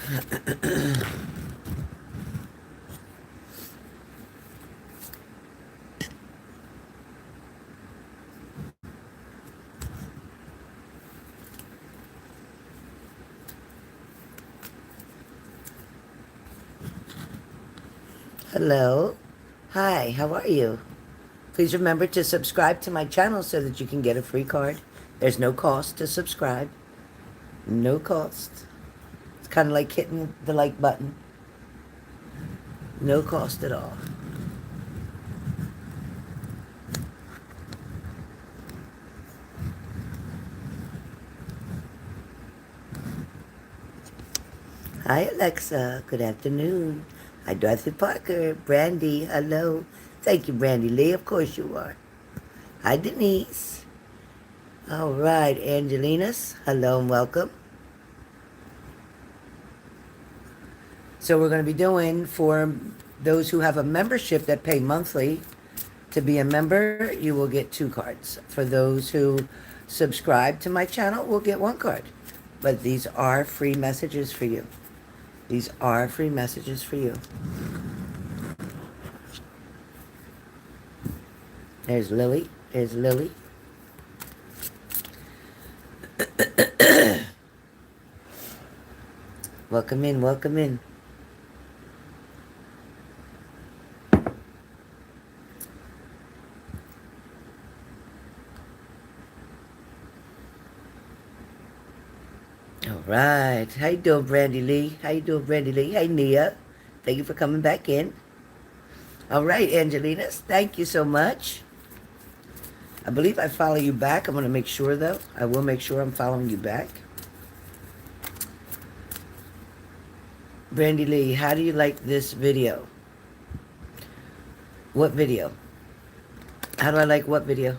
Hello. Hi, how are you? Please remember to subscribe to my channel so that you can get a free card. There's no cost to subscribe. No cost. It's kind of like hitting the like button. No cost at all. Hi, Alexa. Good afternoon. Hi, Dorothy Parker. Brandy, hello. Thank you, Brandy Lee. Of course you are. Hi, Denise. All right, Angelina's. Hello and welcome. So we're going to be doing, for those who have a membership that pay monthly, to be a member, you will get 2 cards. For those who subscribe to my channel, will get 1 card. But these are free messages for you. These are free messages for you. There's Lily. There's Lily. Welcome in, welcome in. All right. How you doing, Brandy Lee? How you doing, Brandy Lee? Hey, Nia. Thank you for coming back in. All right, Angelina. Thank you so much. I believe I follow you back. I'm going to make sure, though. I will make sure I'm following you back. Brandy Lee, how do you like this video? What video? How do I like what video?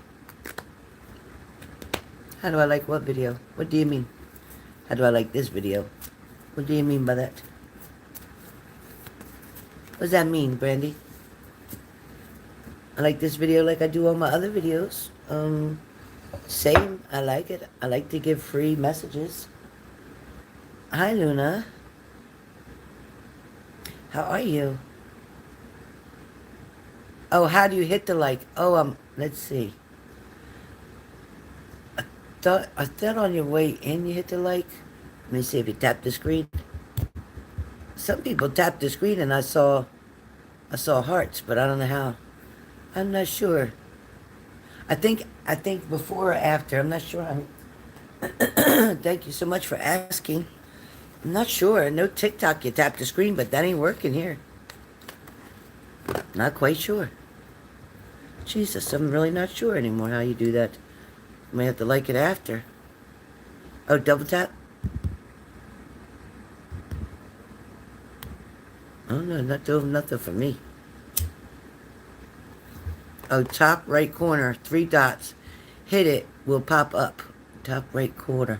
How do I like what video? What do you mean? How do I like this video? What do you mean by that? What does that mean, Brandy? I like this video like I do all my other videos. Same. I like it. I like to give free messages. Hi, Luna. How are you? Oh, how do you hit the like? Oh, let's see. I thought on your way in you hit the like. Let me see if you tap the screen. Some people tap the screen and I saw hearts, but I don't know how. I'm not sure. I think before or after. I'm not sure. Thank you so much for asking. I'm not sure. No TikTok, you tap the screen, but that ain't working here. Not quite sure. Jesus, I'm really not sure anymore how you do that. You may have to like it after. Oh, double tap? Oh, no, not doing nothing for me. Oh, top right corner, 3 dots. Hit it, will pop up. Top right corner.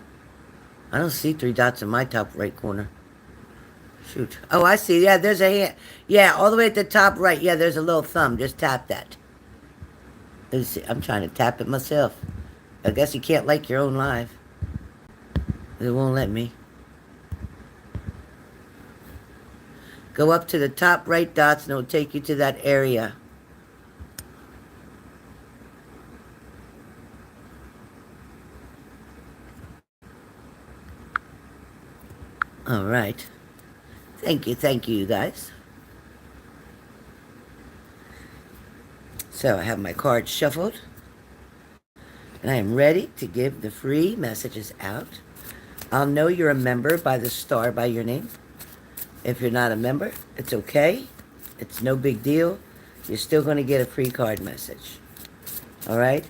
I don't see 3 dots in my top right corner. Shoot. Oh, I see. Yeah, there's a hand. Yeah, all the way at the top right. Yeah, there's a little thumb. Just tap that. Let's see. I'm trying to tap it myself. I guess you can't like your own live. It won't let me. Go up to the top right dots and it'll take you to that area. All right. Thank you, you guys. So I have my cards shuffled. And I am ready to give the free messages out. I'll know you're a member by the star by your name. If you're not a member, it's okay. It's no big deal. You're still going to get a free card message. All right?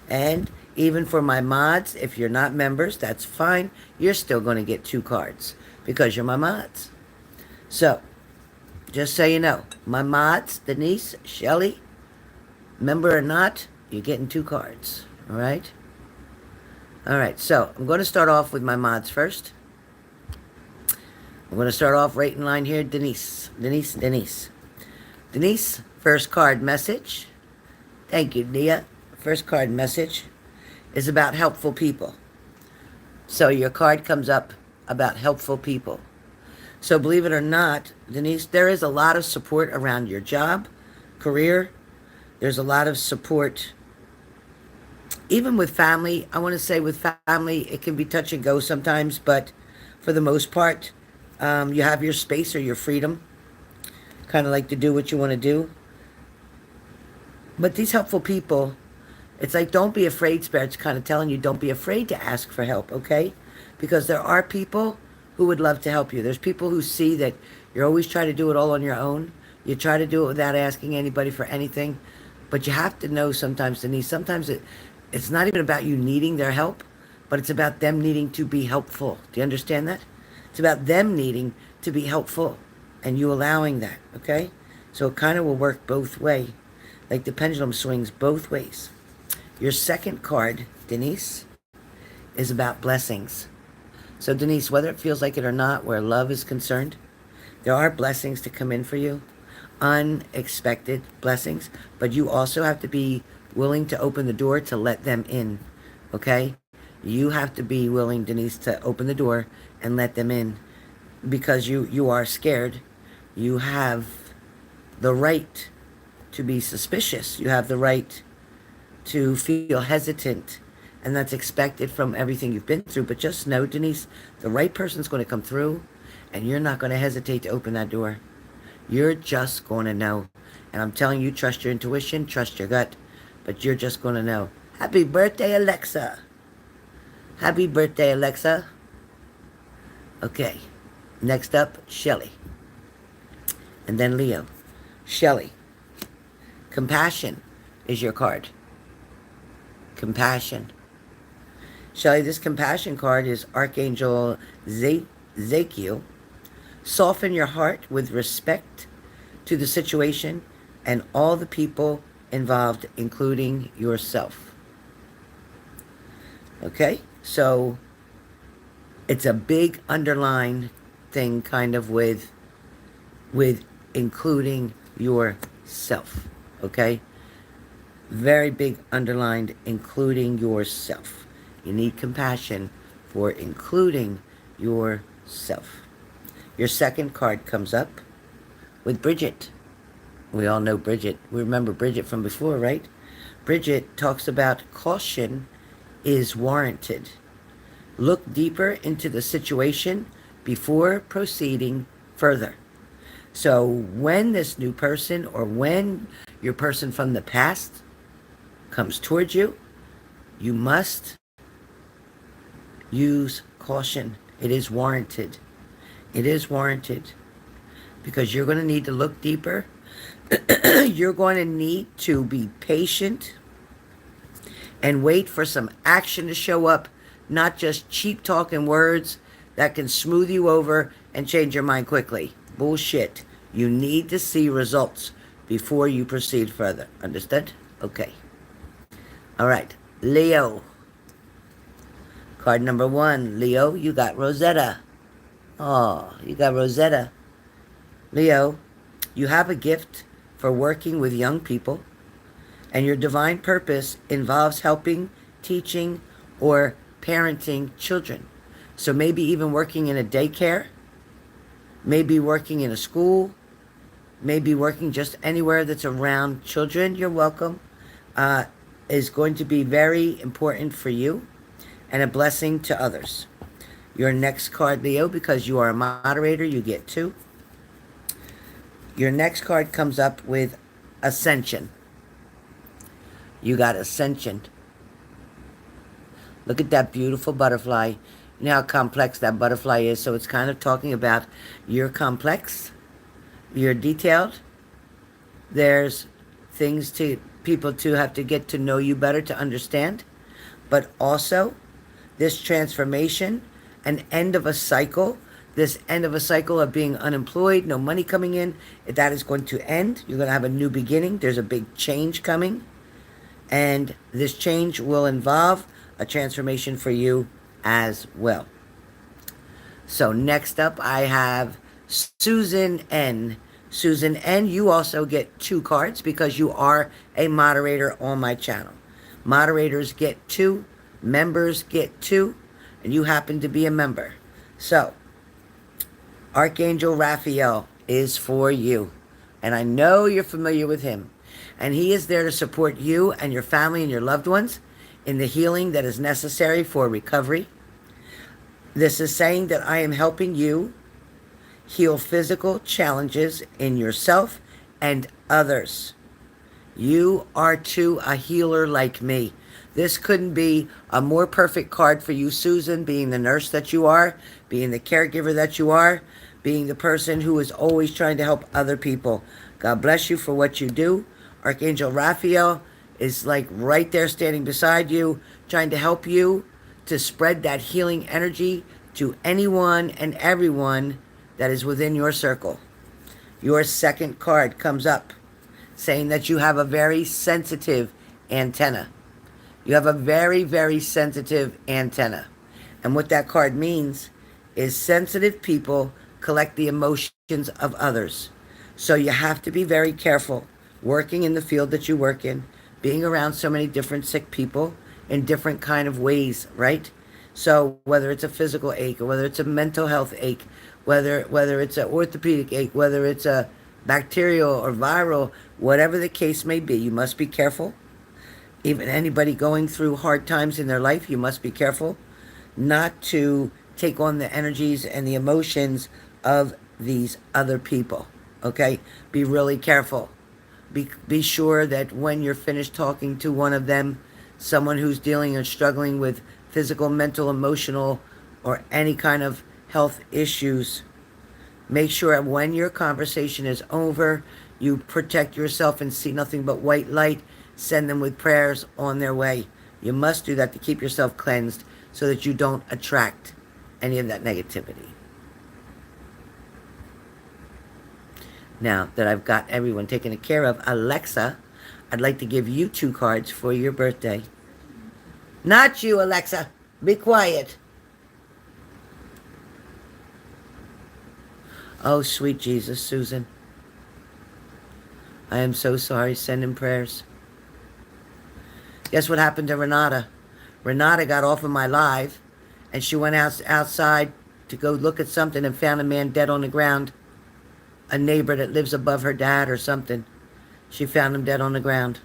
And even for my mods, if you're not members, that's fine. You're still going to get 2 cards because you're my mods. So, just so you know, my mods, Denise, Shelly, member or not, you're getting 2 cards. All right? All right, so I'm going to start off with my mods first. I'm going to start off right in line here. Denise, first card message. Thank you, Nia. First card message is about helpful people. So your card comes up about helpful people. So believe it or not, Denise, there is a lot of support around your job, career. There's a lot of support, even with family. I want to say with family, it can be touch and go sometimes, but for the most part, you have your space or your freedom, kind of like to do what you want to do. But these helpful people, it's like, don't be afraid, Spirit's kind of telling you, don't be afraid to ask for help, okay? Because there are people who would love to help you. There's people who see that you're always trying to do it all on your own. You try to do it without asking anybody for anything. But you have to know sometimes, Denise, sometimes it's not even about you needing their help, but it's about them needing to be helpful. Do you understand that? It's about them needing to be helpful and you allowing that, okay? So it kind of will work both ways. Like the pendulum swings both ways. Your second card, Denise, is about blessings. So Denise, whether it feels like it or not, where love is concerned, there are blessings to come in for you. Unexpected blessings. But you also have to be willing to open the door to let them in. Okay? You have to be willing, Denise, to open the door and let them in. Because you are scared. You have the right to be suspicious. You have the right to feel hesitant. And that's expected from everything you've been through. But just know, Denise, the right person's going to come through. And you're not going to hesitate to open that door. You're just going to know. And I'm telling you, trust your intuition, trust your gut. But you're just going to know. Happy birthday, Alexa. Happy birthday, Alexa. Okay. Next up, Shelly. And then Leo. Shelly. Compassion is your card. Compassion. Shelly, this compassion card is Archangel Zachiel. Soften your heart with respect to the situation and all the people involved, including yourself. Okay? So it's a big underlined thing kind of with including yourself. Okay? Very big underlined, including yourself. You need compassion for including yourself. Your second card comes up with Bridget. We all know Bridget. We remember Bridget from before, right? Bridget talks about caution is warranted. Look deeper into the situation before proceeding further. So when this new person or when your person from the past comes towards you, you must use caution. It is warranted. It is warranted because you're going to need to look deeper. You're going to need to be patient and wait for some action to show up, not just cheap talk and words that can smooth you over and change your mind quickly. Bullshit. You need to see results before you proceed further. Understood? Okay. All right. Leo. Card number 1. Leo, you got Rosetta. Oh, you got Rosetta. Leo, you have a gift for working with young people, and your divine purpose involves helping, teaching, or parenting children. So maybe even working in a daycare, maybe working in a school, maybe working just anywhere that's around children. You're welcome. Is going to be very important for you and a blessing to others. Your next card, Leo, because you are a moderator, you get 2. Your next card comes up with Ascension. You got Ascension. Look at that beautiful butterfly. You know how complex that butterfly is. So it's kind of talking about you're complex, you're detailed. There's things to people to have to get to know you better to understand. But also this transformation, an end of a cycle, this end of a cycle of being unemployed, no money coming in, that is going to end. You're going to have a new beginning. There's a big change coming. And this change will involve a transformation for you as well. So next up, I have Susan N. Susan N., you also get 2 cards because you are a moderator on my channel. Moderators get 2, members get 2, and you happen to be a member. So, Archangel Raphael is for you. And I know you're familiar with him. And he is there to support you and your family and your loved ones in the healing that is necessary for recovery. This is saying that I am helping you heal physical challenges in yourself and others. You are too a healer like me. This couldn't be a more perfect card for you, Susan, being the nurse that you are, being the caregiver that you are, being the person who is always trying to help other people. God bless you for what you do. Archangel Raphael is like right there standing beside you, trying to help you to spread that healing energy to anyone and everyone that is within your circle. Your second card comes up saying that you have a very sensitive antenna. You have a very, very sensitive antenna. And what that card means is sensitive people collect the emotions of others. So you have to be very careful working in the field that you work in, being around so many different sick people in different kind of ways, right? So whether it's a physical ache or whether it's a mental health ache, whether it's an orthopedic ache, whether it's a bacterial or viral, whatever the case may be, you must be careful. Even anybody going through hard times in their life, you must be careful not to take on the energies and the emotions of these other people, okay? Be really careful. Be sure that when you're finished talking to one of them, someone who's dealing and struggling with physical, mental, emotional, or any kind of health issues, make sure when your conversation is over, you protect yourself and see nothing but white light. Send them with prayers on their way. You must do that to keep yourself cleansed so that you don't attract any of that negativity. Now that I've got everyone taken care of, Alexa, I'd like to give you 2 cards for your birthday. Not you, Alexa. Be quiet. Oh, sweet Jesus, Susan. I am so sorry. Send in prayers. Guess what happened to Renata? Renata got off of my live, and she went outside to go look at something and found a man dead on the ground. A neighbor that lives above her dad or something. She found him dead on the ground.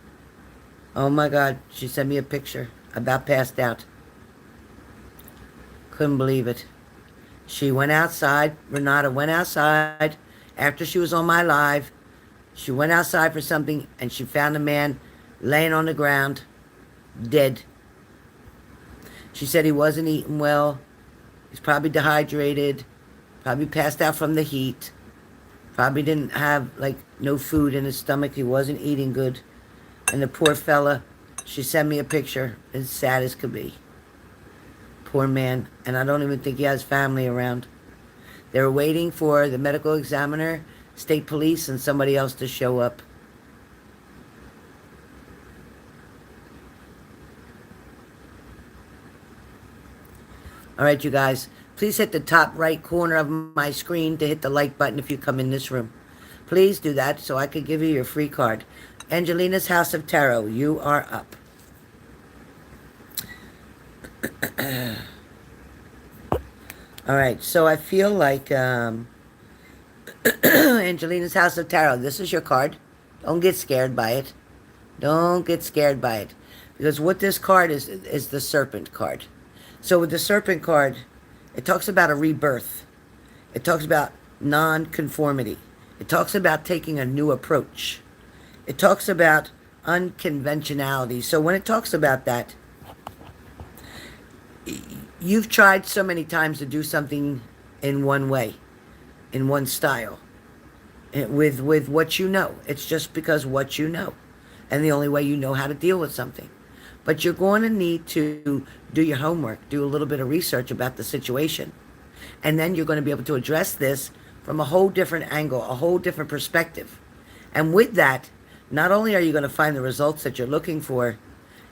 Oh my God, she sent me a picture. About passed out. Couldn't believe it. She went outside. Renata went outside after she was on my live. She went outside for something, and she found a man laying on the ground, dead. She said he wasn't eating well. He's probably dehydrated. Probably passed out from the heat. Probably didn't have, no food in his stomach. He wasn't eating good. And the poor fella, she sent me a picture, as sad as could be. Poor man. And I don't even think he has family around. They were waiting for the medical examiner, state police, and somebody else to show up. All right, you guys. Please hit the top right corner of my screen to hit the like button if you come in this room. Please do that so I could give you your free card. Angelina's House of Tarot, you are up. All right, so I feel like Angelina's House of Tarot, this is your card. Don't get scared by it. Don't get scared by it. Because what this card is the Serpent card. So with the Serpent card, it talks about a rebirth. It talks about non-conformity. It talks about taking a new approach. It talks about unconventionality. So when it talks about that, you've tried so many times to do something in one way, in one style, with what you know. It's just because what you know, and the only way you know how to deal with something. But you're going to need to do your homework, do a little bit of research about the situation. And then you're going to be able to address this from a whole different angle, a whole different perspective. And with that, not only are you going to find the results that you're looking for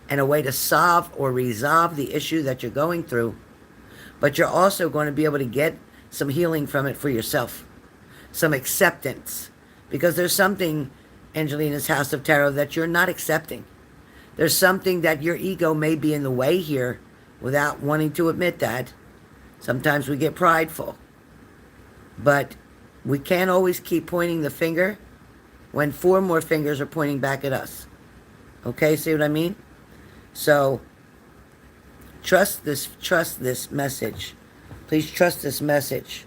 and a way to solve or resolve the issue that you're going through, but you're also going to be able to get some healing from it for yourself, some acceptance. Because there's something, Angelina's House of Tarot, that you're not accepting. There's something that your ego may be in the way here without wanting to admit that. Sometimes we get prideful. But we can't always keep pointing the finger when 4 more fingers are pointing back at us. Okay, see what I mean? So trust this message. Please trust this message.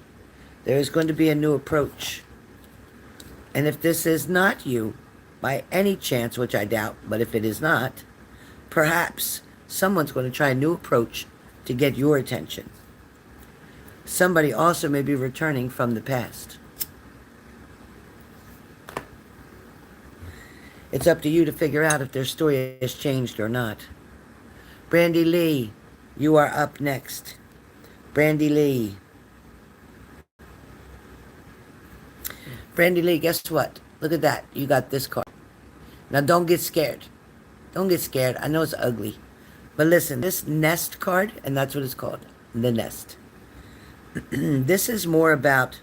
There is going to be a new approach. And if this is not you, by any chance, which I doubt, but if it is not, perhaps someone's going to try a new approach to get your attention. Somebody also may be returning from the past. It's up to you to figure out if their story has changed or not. Brandy Lee, you are up next. Brandy Lee. Brandy Lee, guess what? Look at that. You got this card. Now don't get scared. Don't get scared. I know it's ugly. But listen, this nest card, and that's what it's called, the nest. This is more about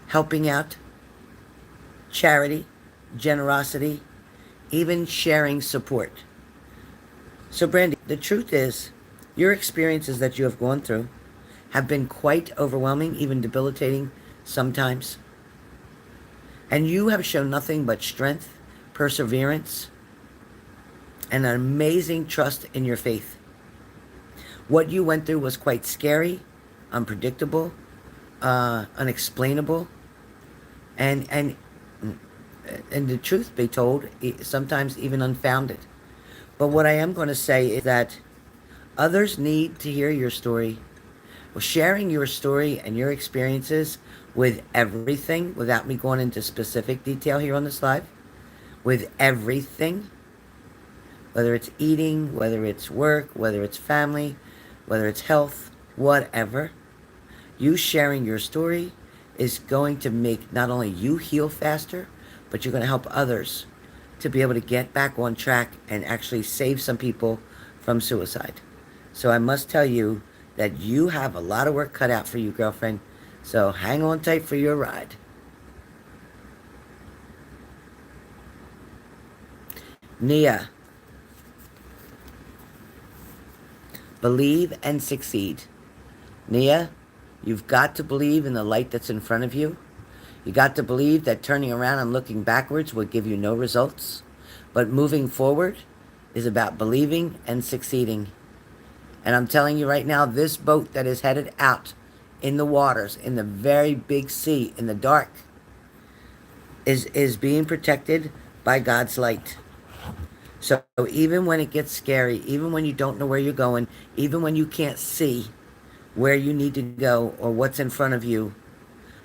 helping out, charity, generosity, even sharing support. So Brandy, the truth is, your experiences that you have gone through have been quite overwhelming, even debilitating sometimes. And you have shown nothing but strength, perseverance, and an amazing trust in your faith. What you went through was quite scary, unpredictable, unexplainable, and the truth be told, sometimes even unfounded. But what I am going to say is that others need to hear your story. Well, sharing your story and your experiences with everything, without me going into specific detail here on this live, with everything, whether it's eating, whether it's work, whether it's family, whether it's health, whatever, you sharing your story is going to make not only you heal faster, but you're going to help others to be able to get back on track and actually save some people from suicide. So I must tell you that you have a lot of work cut out for you, girlfriend. So hang on tight for your ride. Nia. Believe and succeed. Nia, you've got to believe in the light that's in front of you. You got to believe that turning around and looking backwards will give you no results. But moving forward is about believing and succeeding. And I'm telling you right now, this boat that is headed out in the waters, in the very big sea, in the dark, is being protected by God's light. So even when it gets scary, even when you don't know where you're going, even when you can't see where you need to go or what's in front of you,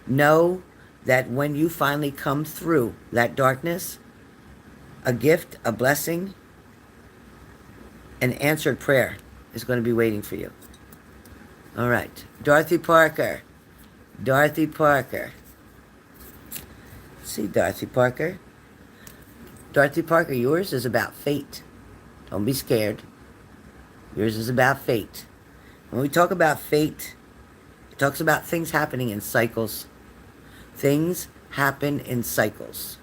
know that when you finally come through that darkness, a gift, a blessing, an answered prayer is going to be waiting for you. All right. Dorothy Parker. Dorothy Parker. See, Dorothy Parker. Dorothy Parker, yours is about fate. Don't be scared. Yours is about fate. When we talk about fate, it talks about things happening in cycles. Things happen in cycles.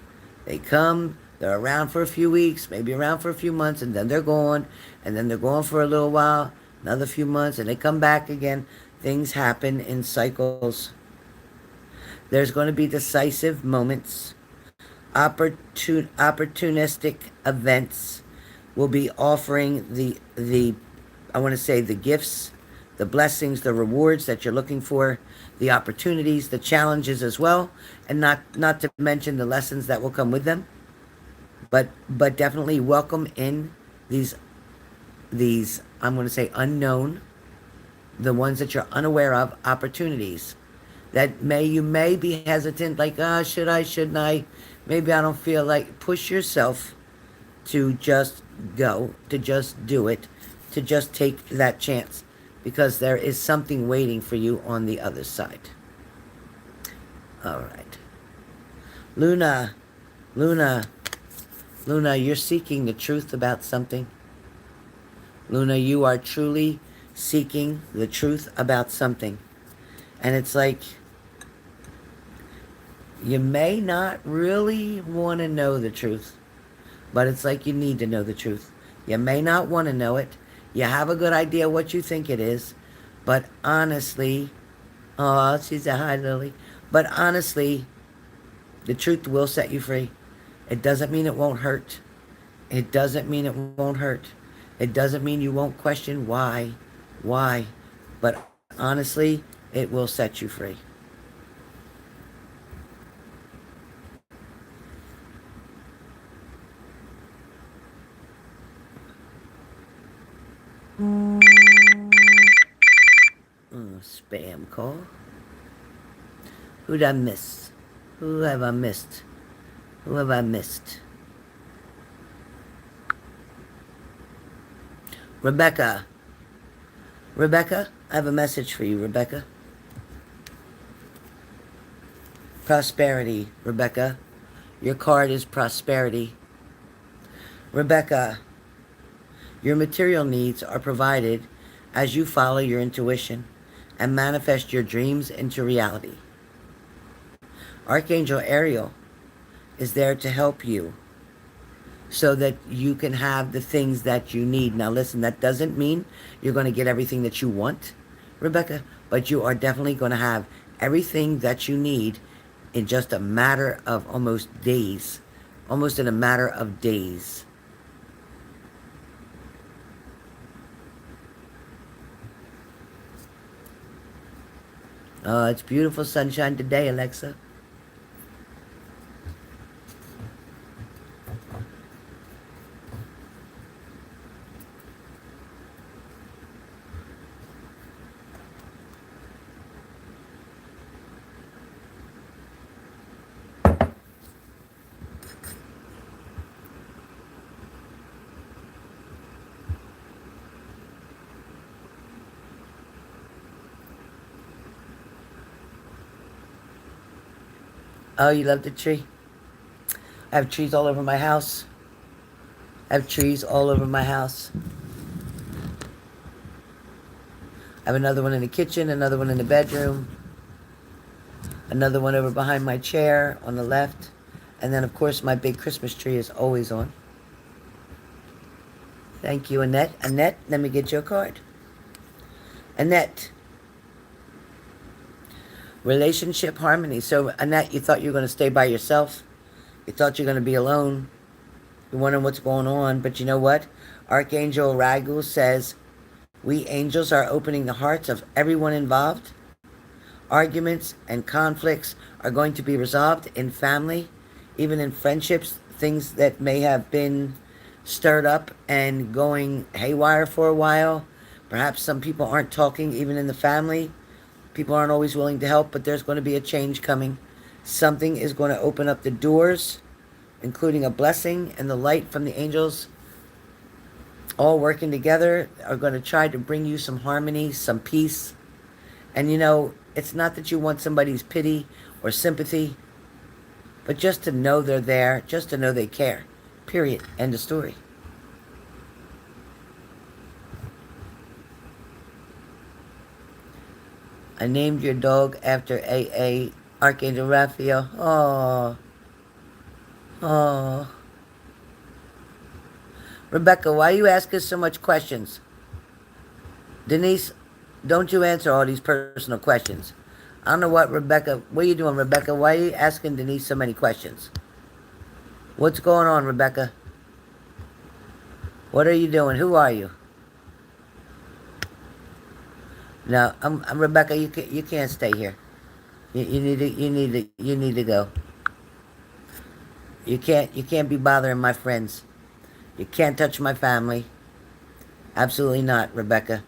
They come, they're around for a few weeks, maybe around for a few months, and then they're gone, and then they're gone for a little while, another few months, and they come back again. Things happen in cycles. There's going to be decisive moments. Opportunistic events will be offering the I want to say the gifts, the blessings, the rewards that you're looking for, the opportunities, the challenges as well, and not to mention the lessons that will come with them. But definitely welcome in these I'm going to say unknown, the ones that you're unaware of, opportunities that you may be hesitant, like, should I, shouldn't I? Maybe I don't feel like. Push yourself to just go, to just do it, to just take that chance, because there is something waiting for you on the other side. All right. Luna, you're seeking the truth about something. Luna, you are truly seeking the truth about something. And it's like, you may not really want to know the truth, but it's like you need to know the truth. You may not want to know it. You have a good idea what you think it is, but honestly, Oh, she said hi, Lily. But honestly, the truth will set you free. It doesn't mean it won't hurt. It doesn't mean it won't hurt. It doesn't mean you won't question why. But honestly, it will set you free. Spam call. Who'd I miss? Who have I missed? Who have I missed? Rebecca. Rebecca, I have a message for you, Rebecca. Prosperity, Rebecca. Your card is prosperity. Rebecca, your material needs are provided as you follow your intuition and manifest your dreams into reality. Archangel Ariel is there to help you so that you can have the things that you need. Now listen, that doesn't mean you're going to get everything that you want, Rebecca, but you are definitely going to have everything that you need in just a matter of almost days. Almost in a matter of days. It's beautiful sunshine today, Alexa. Oh, you love the tree? I have trees all over my house. I have trees all over my house. I have another one in the kitchen, another one in the bedroom, another one over behind my chair on the left, and then, of course, my big Christmas tree is always on. Thank you, Annette. Annette, let me get your card. Annette. Relationship harmony. So, Annette, you thought you were going to stay by yourself. You thought you're going to be alone. You're wondering what's going on. But you know what? Archangel Ragu says, we angels are opening the hearts of everyone involved. Arguments and conflicts are going to be resolved in family, even in friendships, things that may have been stirred up and going haywire for a while. Perhaps some people aren't talking even in the family. People aren't always willing to help, but there's going to be a change coming. Something is going to open up the doors, including a blessing, and the light from the angels all working together are going to try to bring you some harmony, some peace. And you know, it's not that you want somebody's pity or sympathy, but just to know they're there, just to know they care. Period. End of story. I named your dog after AA, Archangel Raphael. Oh. Oh. Rebecca, why you ask us so much questions? Denise, don't you answer all these personal questions. I don't know what what are you doing, Rebecca? Why are you asking Denise so many questions? What's going on, Rebecca? What are you doing? Who are you? No, I'm Rebecca. You can't stay here. You need to go. You can't be bothering my friends. You can't touch my family. Absolutely not, Rebecca.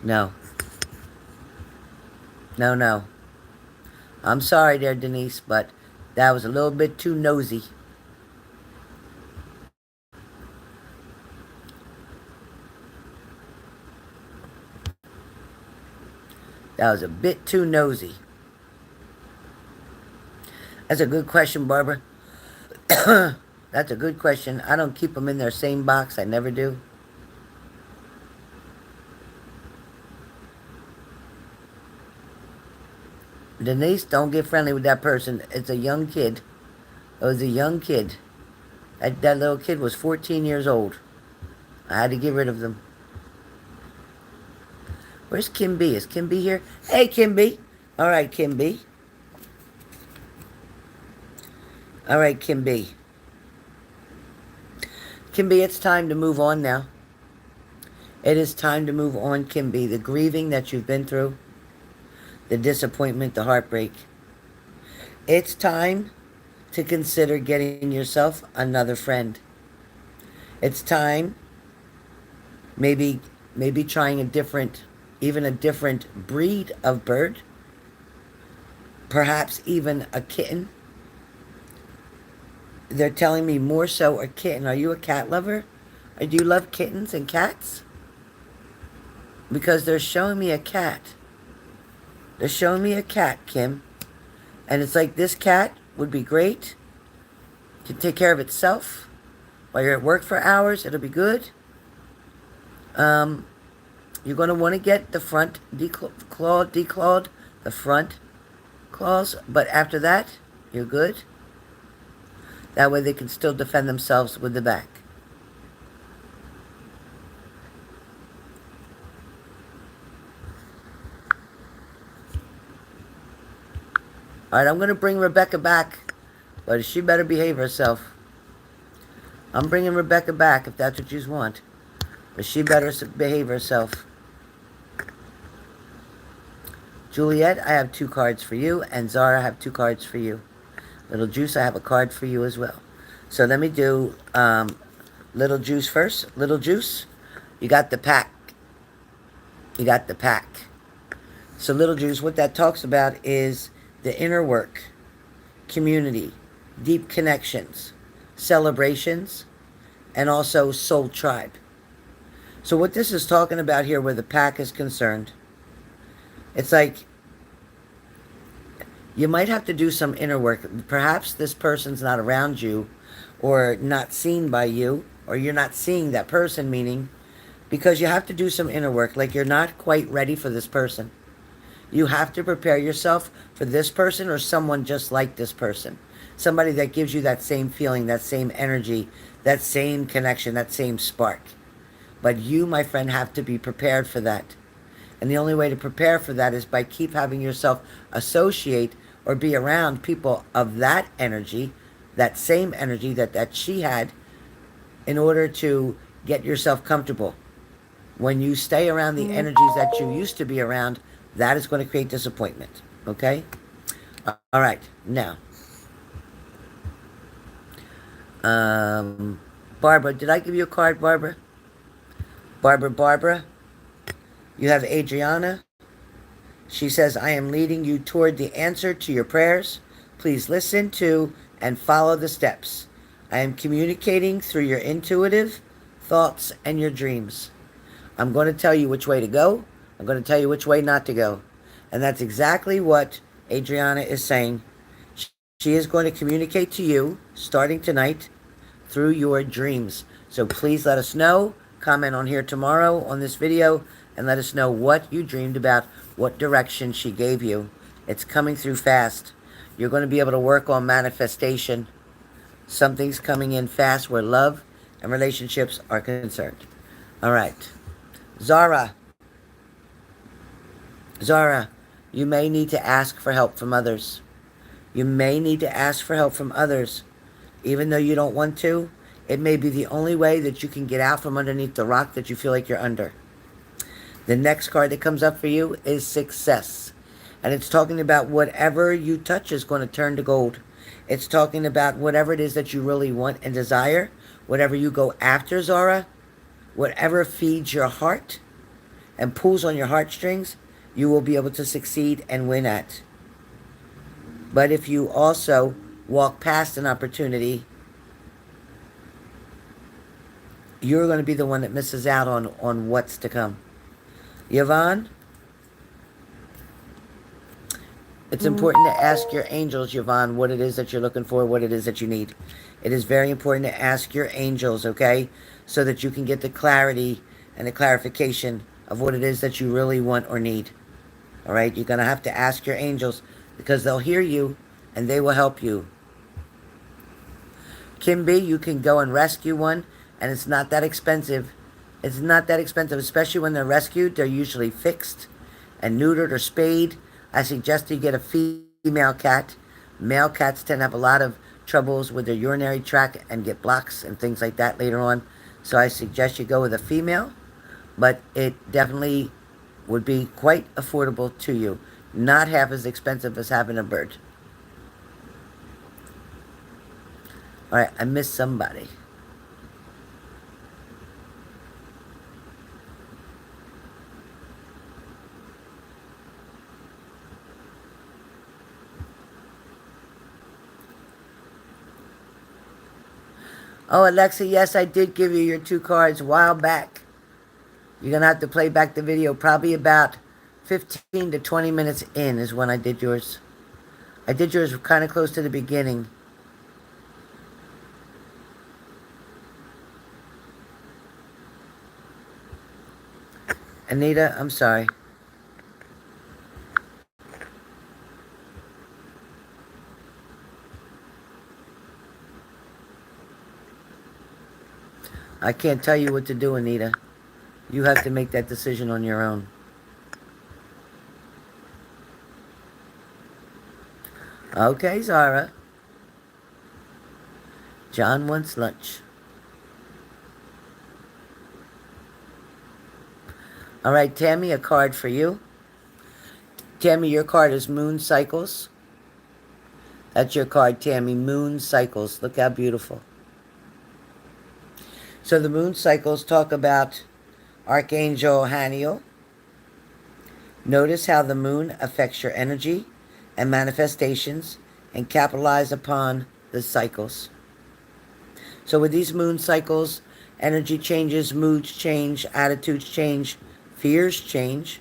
No. No, no. I'm sorry there, Denise, but that was a little bit too nosy. That was a bit too nosy. That's a good question, Barbara. That's a good question. I don't keep them in their same box. I never do. Denise, don't get friendly with that person. It's a young kid. It was a young kid. That little kid was 14 years old. I had to get rid of them. Where's Kim B? Is Kim B here? Hey, Kim B. All right, Kim B. All right, Kim B. Kim B, it's time to move on now. It is time to move on, Kim B. The grieving that you've been through, the disappointment, the heartbreak. It's time to consider getting yourself another friend. It's time, maybe trying even a different breed of bird. Perhaps even a kitten. They're telling me more so a kitten. Are you a cat lover? Or do you love kittens and cats? Because they're showing me a cat. They're showing me a cat, Kim. And it's like this cat would be great. It can take care of itself. While you're at work for hours, it'll be good. You're going to want to get the front declawed, the front claws. But after that, you're good. That way they can still defend themselves with the back. All right, I'm going to bring Rebecca back, but she better behave herself. I'm bringing Rebecca back if that's what you want, but she better behave herself. Juliet, I have 2 cards for you, and Zara, I have 2 cards for you. Little Juice, I have a card for you as well. So let me do Little Juice first. Little Juice, you got the pack. You got the pack. So Little Juice, what that talks about is the inner work, community, deep connections, celebrations, and also soul tribe. So what this is talking about here where the pack is concerned, it's like you might have to do some inner work. Perhaps this person's not around you or not seen by you, or you're not seeing that person, meaning because you have to do some inner work. Like you're not quite ready for this person. You have to prepare yourself for this person or someone just like this person. Somebody that gives you that same feeling, that same energy, that same connection, that same spark. But you, my friend, have to be prepared for that. And the only way to prepare for that is by keep having yourself associate or be around people of that energy, that same energy that she had, in order to get yourself comfortable. When you stay around the energies that you used to be around, that is going to create disappointment. Okay? All right. Now, Barbara, did I give you a card, Barbara? Barbara, you have Adriana. She says, I am leading you toward the answer to your prayers. Please listen to and follow the steps. I am communicating through your intuitive thoughts and your dreams. I'm going to tell you which way to go. I'm going to tell you which way not to go. And that's exactly what Adriana is saying. She is going to communicate to you, starting tonight, through your dreams. So please let us know. Comment on here tomorrow on this video and let us know what you dreamed about, what direction she gave you. It's coming through fast. You're going to be able to work on manifestation. Something's coming in fast where love and relationships are concerned. All right. Zara, you may need to ask for help from others. You may need to ask for help from others. Even though you don't want to, it may be the only way that you can get out from underneath the rock that you feel like you're under. The next card that comes up for you is success. And it's talking about whatever you touch is going to turn to gold. It's talking about whatever it is that you really want and desire. Whatever you go after, Zara. Whatever feeds your heart and pulls on your heartstrings, you will be able to succeed and win at. But if you also walk past an opportunity, you're going to be the one that misses out on what's to come. Yavon, it's important to ask your angels, Yavon, what it is that you're looking for, what it is that you need. It is very important to ask your angels, okay, so that you can get the clarity and the clarification of what it is that you really want or need. All right, you're going to have to ask your angels because they'll hear you and they will help you. Kim B, you can go and rescue one, and it's not that expensive. It's not that expensive, especially when they're rescued. They're usually fixed and neutered or spayed. I suggest you get a female cat. Male cats tend to have a lot of troubles with their urinary tract and get blocks and things like that later on. So I suggest you go with a female, but it definitely would be quite affordable to you. Not half as expensive as having a bird. All right, I missed somebody. Oh, Alexa, yes, I did give you your 2 cards a while back. You're going to have to play back the video. Probably about 15 to 20 minutes in is when I did yours. I did yours kind of close to the beginning. Anita, I'm sorry. I can't tell you what to do, Anita. You have to make that decision on your own. Okay, Zara. John wants lunch. All right, Tammy, a card for you. Tammy, your card is Moon Cycles. That's your card, Tammy. Moon Cycles. Look how beautiful. So the moon cycles talk about Archangel Haniel. Notice how the moon affects your energy and manifestations and capitalize upon the cycles. So with these moon cycles, energy changes, moods change, attitudes change, fears change,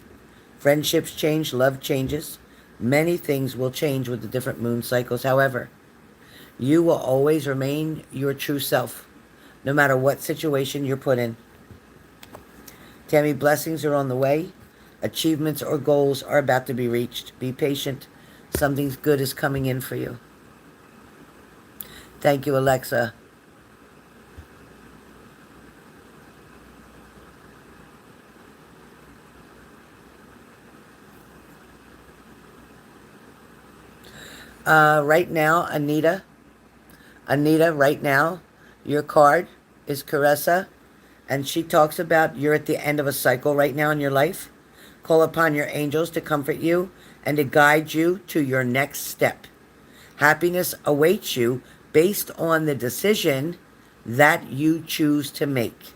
friendships change, love changes. Many things will change with the different moon cycles. However, you will always remain your true self, no matter what situation you're put in. Tammy, blessings are on the way. Achievements or goals are about to be reached. Be patient. Something good is coming in for you. Thank you, Alexa. Right now, Anita, right now, your card is Caressa, and she talks about you're at the end of a cycle right now in your life. Call upon your angels to comfort you and to guide you to your next step. Happiness awaits you based on the decision that you choose to make.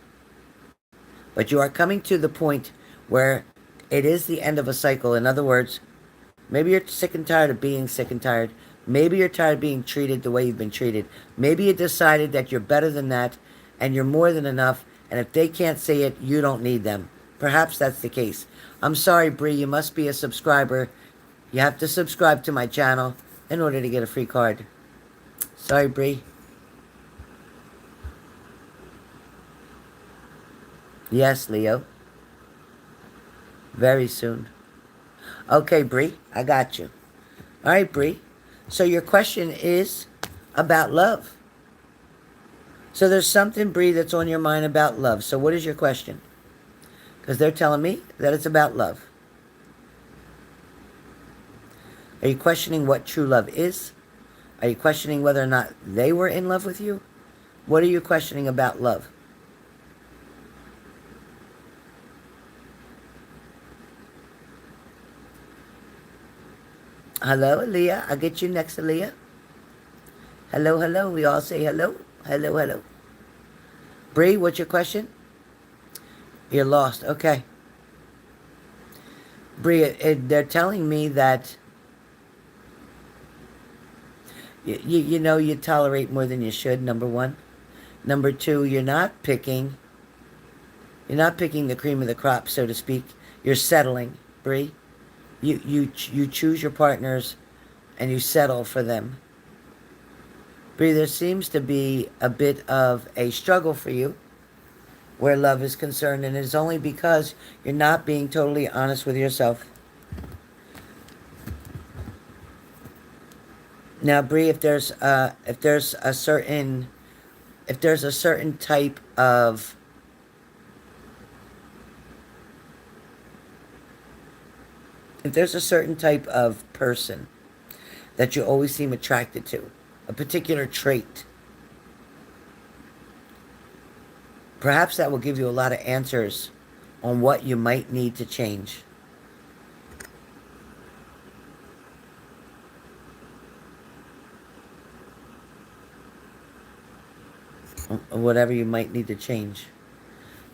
But you are coming to the point where it is the end of a cycle. In other words, maybe you're sick and tired of being sick and tired. Maybe you're tired of being treated the way you've been treated. Maybe you decided that you're better than that and you're more than enough, and if they can't say it, you don't need them. Perhaps that's the case. I'm sorry, Bri, you must be a subscriber. You have to subscribe to my channel in order to get a free card. Sorry, Bri. Yes, Leo. Very soon. Okay, Bri, I got you. All right, Bri. So your question is about love. So there's something, Bri, that's on your mind about love. So what is your question? Because they're telling me that it's about love. Are you questioning what true love is? Are you questioning whether or not they were in love with you? What are you questioning about love? Hello, Aaliyah. I'll get you next, Aaliyah. Hello, hello. We all say hello. Hello, hello. Bri, what's your question? You're lost. Okay. Bri, they're telling me that you know you tolerate more than you should, number one. Number two, you're not picking the cream of the crop, so to speak. You're settling, Bri. You choose your partners and you settle for them. Bri, there seems to be a bit of a struggle for you where love is concerned, and it's only because you're not being totally honest with yourself. Now, Bri, if there's a certain type of If there's a certain type of person that you always seem attracted to, a particular trait, perhaps that will give you a lot of answers on what you might need to change. Whatever you might need to change.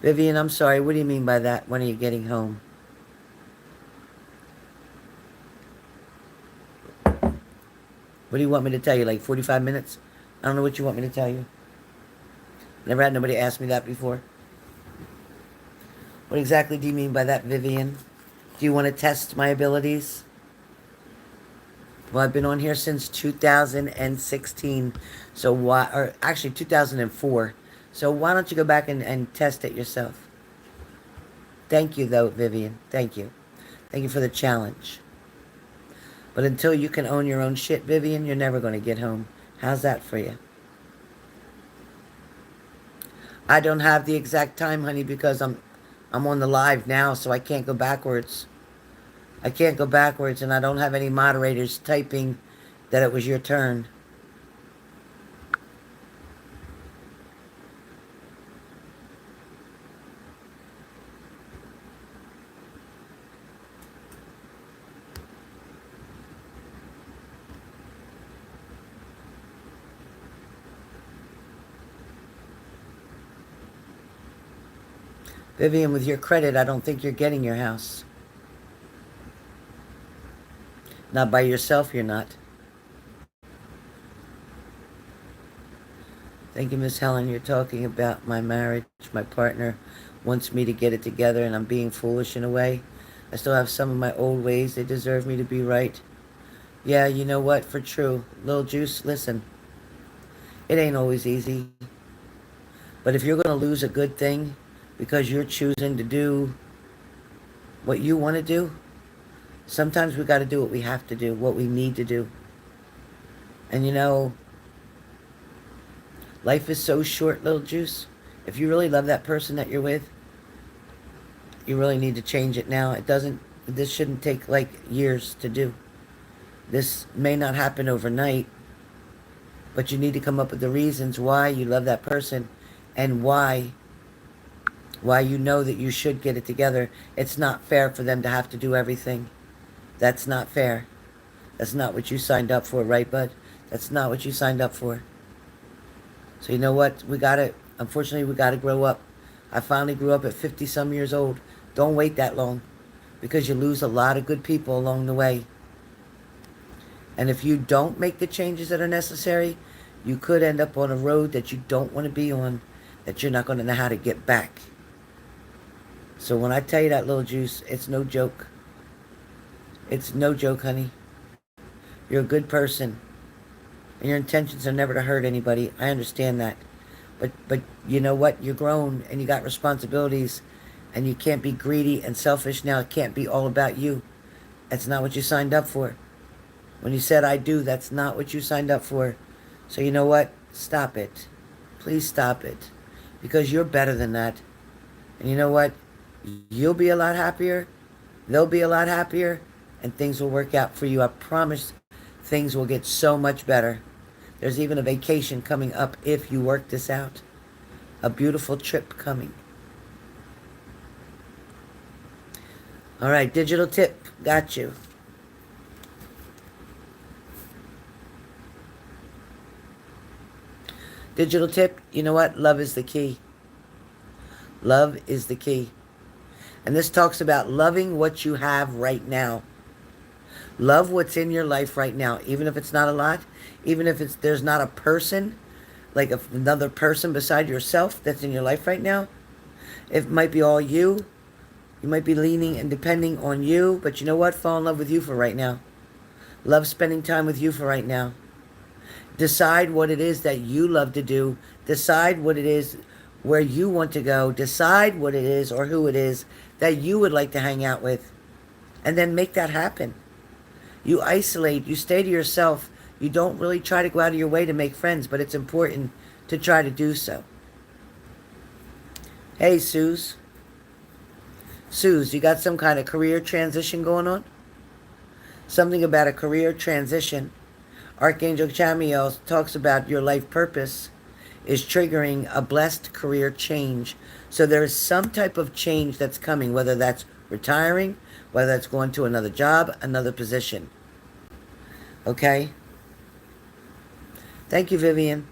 Vivian, I'm sorry. What do you mean by that? When are you getting home? What do you want me to tell you? Like 45 minutes? I don't know what you want me to tell you. Never had nobody ask me that before. What exactly do you mean by that, Vivian? Do you want to test my abilities? Well, I've been on here since 2016. So why, or actually 2004. So why don't you go back and test it yourself? Thank you, though, Vivian. Thank you. Thank you for the challenge. But until you can own your own shit, Vivian, you're never going to get home. How's that for you? I don't have the exact time, honey, because I'm on the live now, so I can't go backwards. I can't go backwards, and I don't have any moderators typing that it was your turn. Vivian, with your credit, I don't think you're getting your house. Not by yourself, you're not. Thank you, Miss Helen. You're talking about my marriage. My partner wants me to get it together, and I'm being foolish in a way. I still have some of my old ways. They deserve me to be right. Yeah, you know what? For true. Little Juice, listen. It ain't always easy. But if you're going to lose a good thing because you're choosing to do what you want to do, sometimes we got to do what we have to do, what we need to do. And you know, life is so short, Little Juice. If you really love that person that you're with, you really need to change it now. This shouldn't take like years to do. This may not happen overnight, but you need to come up with the reasons why you love that person and why you know that you should get it together. It's not fair for them to have to do everything. That's not fair. That's not what you signed up for, right, bud? That's not what you signed up for. So you know what? Unfortunately, we got to grow up. I finally grew up at 50-some years old. Don't wait that long, because you lose a lot of good people along the way. And if you don't make the changes that are necessary, you could end up on a road that you don't want to be on, that you're not going to know how to get back. So when I tell you that, Little Juice, it's no joke. It's no joke, honey. You're a good person, and your intentions are never to hurt anybody. I understand that. But you know what? You're grown, and you got responsibilities, and you can't be greedy and selfish now. It can't be all about you. That's not what you signed up for. When you said I do, that's not what you signed up for. So you know what? Stop it. Please stop it. Because you're better than that. And you know what? You'll be a lot happier. They'll be a lot happier. And things will work out for you. I promise things will get so much better. There's even a vacation coming up if you work this out. A beautiful trip coming. All right, digital tip. Got you. Digital tip, you know what? Love is the key. Love is the key. And this talks about loving what you have right now. Love what's in your life right now, even if it's not a lot, even if there's not a person, like another person beside yourself that's in your life right now. It might be all you. You might be leaning and depending on you, but you know what? Fall in love with you for right now. Love spending time with you for right now. Decide what it is that you love to do. Decide what it is where you want to go. Decide what it is or who it is that you would like to hang out with. And then make that happen. You isolate. You stay to yourself. You don't really try to go out of your way to make friends, but it's important to try to do so. Hey, Suze. Suze, you got some kind of career transition going on? Something about a career transition. Archangel Chamiel talks about your life purpose is triggering a blessed career change. So there is some type of change that's coming, whether that's retiring, whether that's going to another job, another position. Okay? Thank you, Vivian.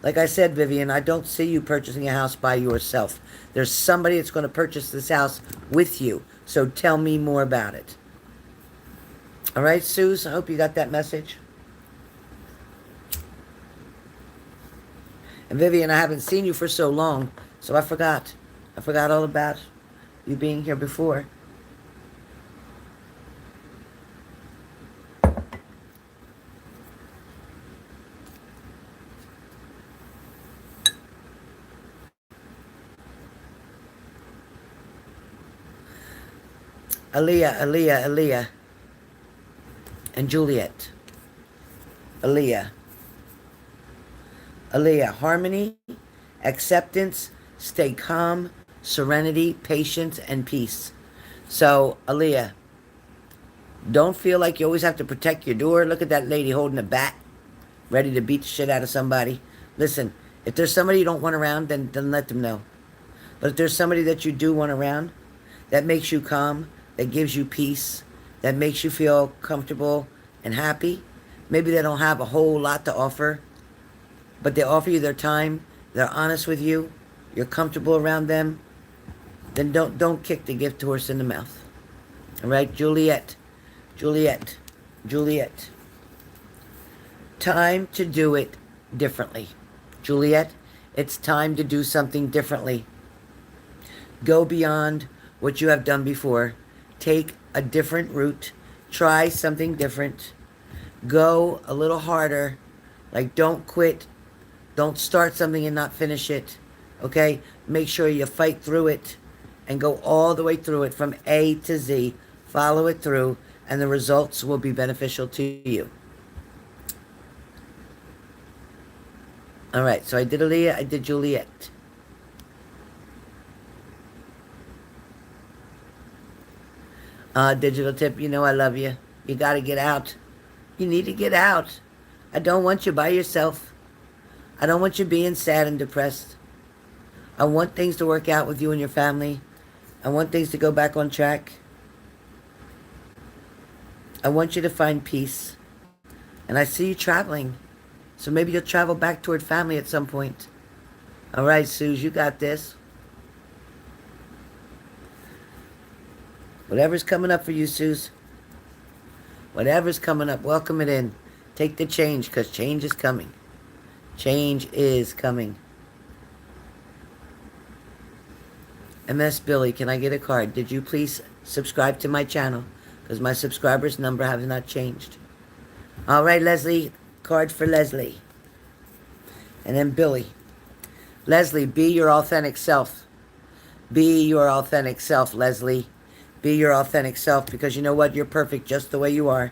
Like I said, Vivian, I don't see you purchasing a house by yourself. There's somebody that's going to purchase this house with you. So tell me more about it. All right, Suze, I hope you got that message. And Vivian, I haven't seen you for so long, so I forgot. I forgot all about you being here before. Aaliyah, and Juliet. Aaliyah, harmony, acceptance, stay calm, serenity, patience, and peace. So, Aaliyah, don't feel like you always have to protect your door. Look at that lady holding a bat, ready to beat the shit out of somebody. Listen, if there's somebody you don't want around, then let them know. But if there's somebody that you do want around, that makes you calm, that gives you peace, that makes you feel comfortable and happy. Maybe they don't have a whole lot to offer, but they offer you their time, they're honest with you, you're comfortable around them, then don't kick the gift horse in the mouth. All right, Juliet. Time to do it differently. Juliet, it's time to do something differently. Go beyond what you have done before. Take a different route. Try something different. Go a little harder. Like, don't quit. Don't start something and not finish it. Okay? Make sure you fight through it and go all the way through it from A to Z. Follow it through, and the results will be beneficial to you. All right, so I did Aaliyah, I did Juliet. Digital tip, you know I love you. You got to get out. You need to get out. I don't want you by yourself. I don't want you being sad and depressed. I want things to work out with you and your family. I want things to go back on track. I want you to find peace. And I see you traveling. So maybe you'll travel back toward family at some point. All right, Suze, you got this. Whatever's coming up for you, Suze. Whatever's coming up, welcome it in. Take the change, because change is coming. Change is coming. MS Billy, can I get a card? Did you please subscribe to my channel? Because my subscribers' number has not changed. All right, Leslie. Card for Leslie. And then Billy. Leslie, be your authentic self. Be your authentic self, Leslie. Be your authentic self, because you know what? You're perfect just the way you are.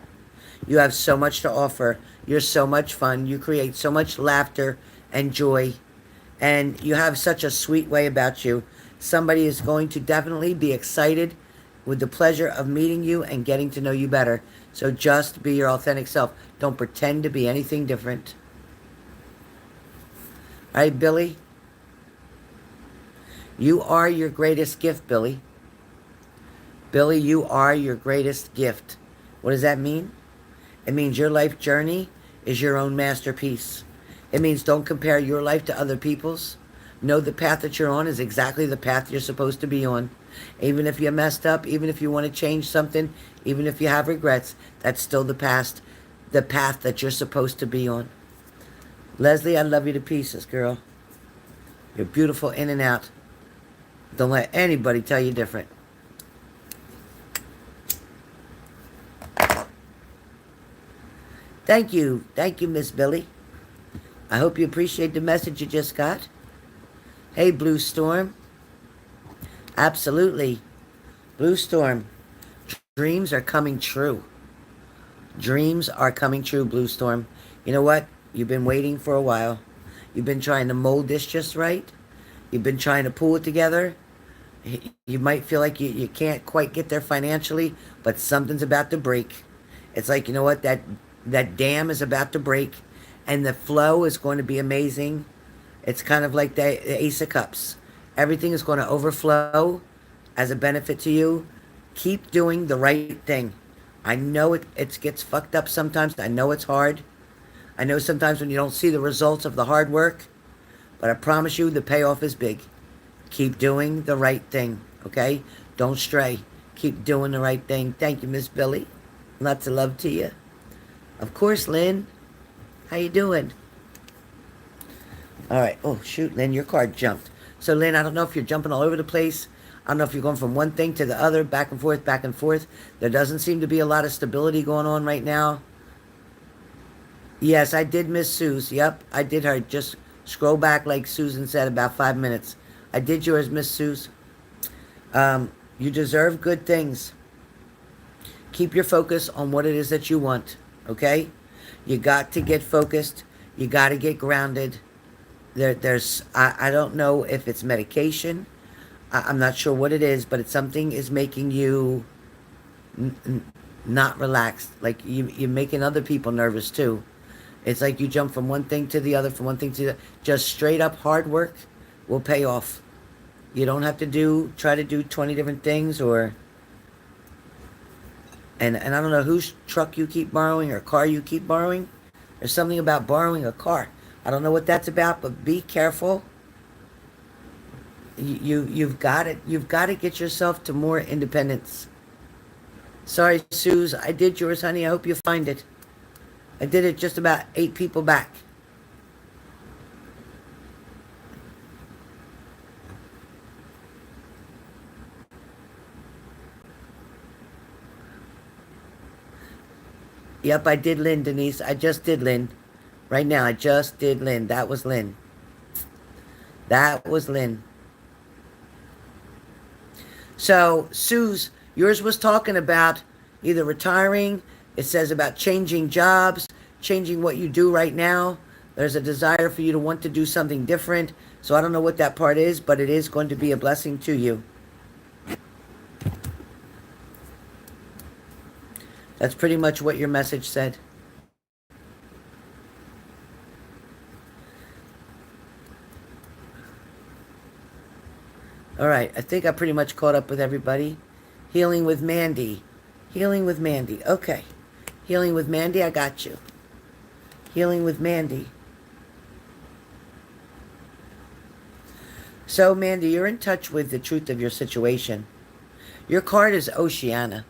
You have so much to offer. You're so much fun. You create so much laughter and joy. And you have such a sweet way about you. Somebody is going to definitely be excited with the pleasure of meeting you and getting to know you better. So just be your authentic self. Don't pretend to be anything different. All right, Billy? You are your greatest gift, Billy. Billy, you are your greatest gift. What does that mean? It means your life journey is your own masterpiece. It means don't compare your life to other people's. Know the path that you're on is exactly the path you're supposed to be on. Even if you messed up, even if you want to change something, even if you have regrets, that's still the path that you're supposed to be on. Leslie, I love you to pieces, girl. You're beautiful in and out. Don't let anybody tell you different. Thank you, Miss Billy. I hope you appreciate the message you just got. Hey, Blue Storm. Absolutely. Blue Storm. Dreams are coming true. Dreams are coming true, Blue Storm. You know what? You've been waiting for a while. You've been trying to mold this just right. You've been trying to pull it together. You might feel like you can't quite get there financially, but something's about to break. It's like, you know what, that dam is about to break, and the flow is going to be amazing. It's kind of like the Ace of Cups. Everything is going to overflow as a benefit to you. Keep doing the right thing. I know it gets fucked up sometimes. I know it's hard. I know sometimes when you don't see the results of the hard work, but I promise you the payoff is big. Keep doing the right thing, okay? Don't stray. Keep doing the right thing. Thank you, Miss Billy. Lots of love to you. Of course, Lynn. How you doing? All right. Oh, shoot, Lynn, your card jumped. So, Lynn, I don't know if you're jumping all over the place. I don't know if you're going from one thing to the other, back and forth, back and forth. There doesn't seem to be a lot of stability going on right now. Yes, I did miss Sue's. Yep, I did her. Just scroll back, like Susan said, about 5 minutes. I did yours, Miss Sue's. You deserve good things. Keep your focus on what it is that you want, okay? You got to get focused. You got to get grounded. I don't know if it's medication. I'm not sure what it is, but it's something is making you not relaxed. Like you're making other people nervous too. It's like you jump from one thing to the other, from one thing to the other. Just straight up hard work will pay off. You don't have to try to do 20 different things and I don't know whose truck you keep borrowing or car you keep borrowing. There's something about borrowing a car. I don't know what that's about, but be careful. You've got it. You've got to get yourself to more independence. Sorry, Suze. I did yours, honey. I hope you find it. I did it just about 8 people back. Yep, I did Lynn, Denise. I just did Lynn. Right now, I just did Lynn. That was Lynn. That was Lynn. So, Suze, yours was talking about either retiring. It says about changing jobs, changing what you do right now. There's a desire for you to want to do something different. So I don't know what that part is, but it is going to be a blessing to you. That's pretty much what your message said. All right, I think I pretty much caught up with everybody. Healing with Mandy. Healing with Mandy. Okay. Healing with Mandy, I got you. Healing with Mandy. So, Mandy, you're in touch with the truth of your situation. Your card is Oceana.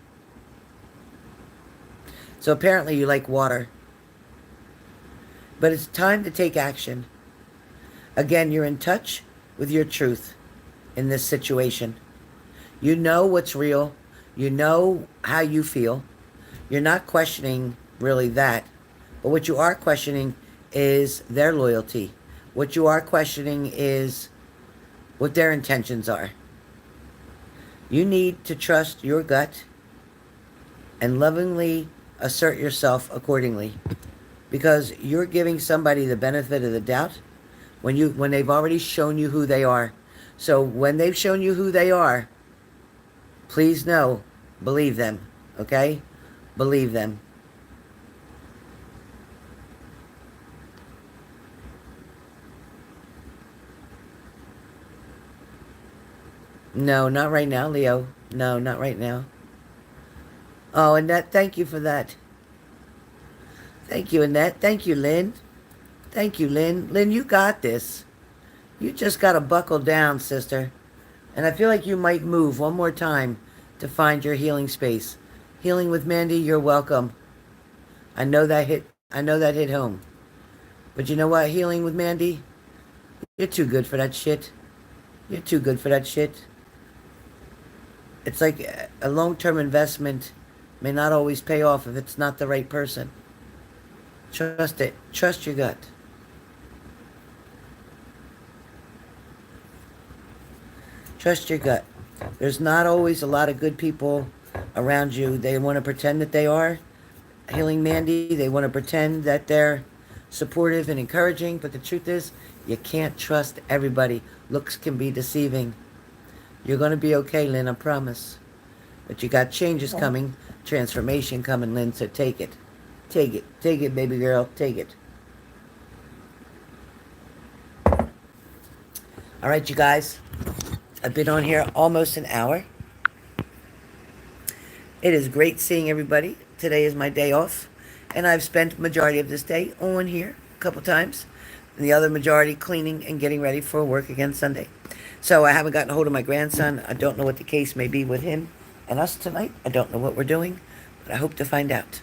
So apparently you like water. But it's time to take action. Again, you're in touch with your truth in this situation. You know what's real. You know how you feel. You're not questioning really that. But what you are questioning is their loyalty. What you are questioning is what their intentions are. You need to trust your gut and lovingly assert yourself accordingly, because you're giving somebody the benefit of the doubt when they've already shown you who they are. So when they've shown you who they are, please know, believe them, okay? Believe them. No, not right now, Leo. No, not right now. Oh, Annette, thank you for that. Thank you, Annette. Thank you, Lynn. Thank you, Lynn. Lynn, you got this. You just got to buckle down, sister. And I feel like you might move one more time to find your healing space. Healing with Mandy, you're welcome. I know that hit home. But you know what, healing with Mandy? You're too good for that shit. You're too good for that shit. It's like a long-term investment may not always pay off if it's not the right person. Trust it. Trust your gut. Trust your gut. There's not always a lot of good people around you. They want to pretend that they are. Healing Mandy, they want to pretend that they're supportive and encouraging, but the truth is, you can't trust everybody. Looks can be deceiving. You're going to be okay, Lynn, I promise. But you got changes coming, transformation coming, Lynn, so take it. Take it. Take it, baby girl. Take it. All right, you guys. I've been on here almost an hour. It is great seeing everybody. Today is my day off, and I've spent majority of this day on here a couple times, and the other majority cleaning and getting ready for work again Sunday. So I haven't gotten a hold of my grandson. I don't know what the case may be with him and us tonight. I don't know what we're doing, but I hope to find out.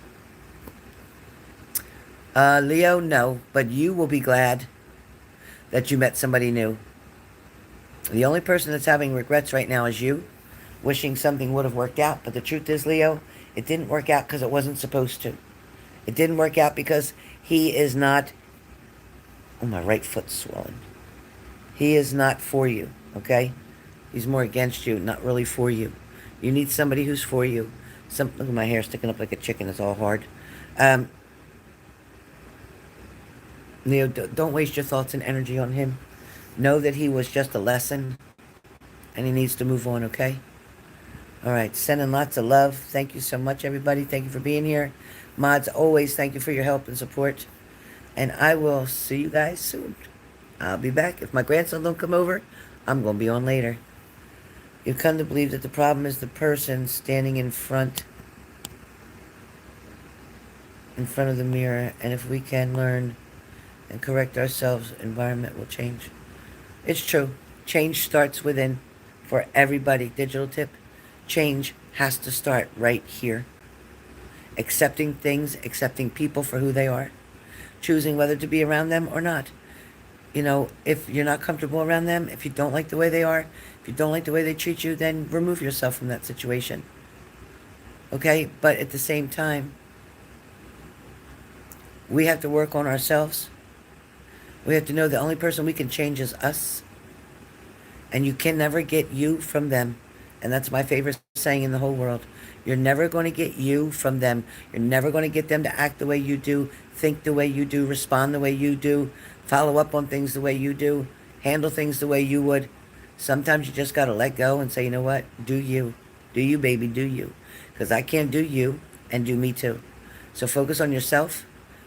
Leo, no, but you will be glad that you met somebody new. The only person that's having regrets right now is you, wishing something would have worked out. But the truth is, Leo, it didn't work out because it wasn't supposed to. It didn't work out because he is not... Oh, my right foot's swollen. He is not for you, okay? He's more against you, not really for you. You need somebody who's for you. Look at my hair sticking up like a chicken. It's all hard. Leo, don't waste your thoughts and energy on him. Know that he was just a lesson, and he needs to move on, okay? All right, sending lots of love. Thank you so much, everybody. Thank you for being here. Mods, always thank you for your help and support. And I will see you guys soon. I'll be back. If my grandson don't come over, I'm going to be on later. You've come to believe that the problem is the person standing in front of the mirror. And if we can learn and correct ourselves, environment will change. It's true. Change starts within for everybody. Digital tip. Change has to start right here. Accepting things, accepting people for who they are. Choosing whether to be around them or not. You know, if you're not comfortable around them, if you don't like the way they are, if you don't like the way they treat you, then remove yourself from that situation. Okay? But at the same time, we have to work on ourselves. We have to know the only person we can change is us. And you can never get you from them. And that's my favorite saying in the whole world. You're never going to get you from them. You're never going to get them to act the way you do, think the way you do, respond the way you do, follow up on things the way you do, handle things the way you would. Sometimes you just got to let go and say, you know what? Do you. Do you, baby, do you. Because I can't do you and do me too. So focus on yourself.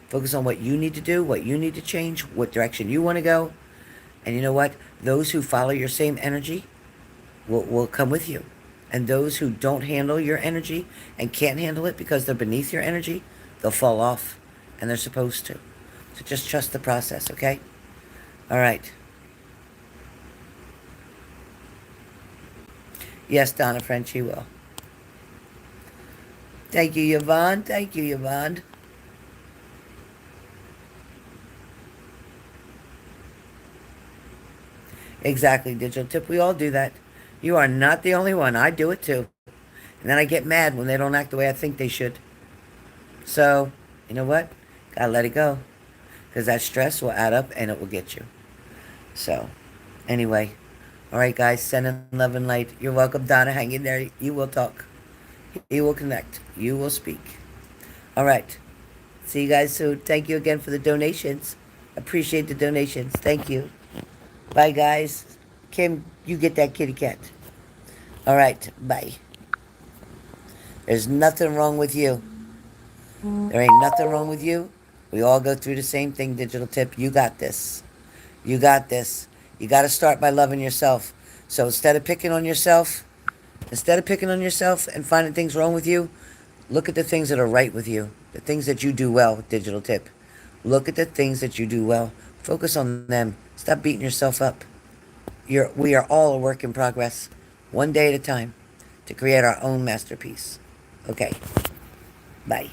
Focus on what you need to do, what you need to change, what direction you want to go. And you know what? Those who follow your same energy will come with you. And those who don't handle your energy and can't handle it because they're beneath your energy, they'll fall off. And they're supposed to. So just trust the process, okay? All right. Yes, Donna French, she will. Thank you, Yavon. Thank you, Yavon. Exactly, digital tip. We all do that. You are not the only one. I do it too. And then I get mad when they don't act the way I think they should. So, you know what? Gotta let it go. Because that stress will add up and it will get you. So, anyway. Alright, guys. Sending love and light. You're welcome, Donna. Hang in there. You will talk. You will connect. You will speak. Alright. See you guys soon. Thank you again for the donations. Appreciate the donations. Thank you. Bye, guys. Kim, you get that kitty cat. All right, bye. There's nothing wrong with you. There ain't nothing wrong with you. We all go through the same thing, digital tip. You got this. You got this. You got to start by loving yourself. So instead of picking on yourself and finding things wrong with you, look at the things that are right with you. The things that you do well, digital tip. Look at the things that you do well. Focus on them. Stop beating yourself up. We are all a work in progress, one day at a time, to create our own masterpiece. Okay. Bye.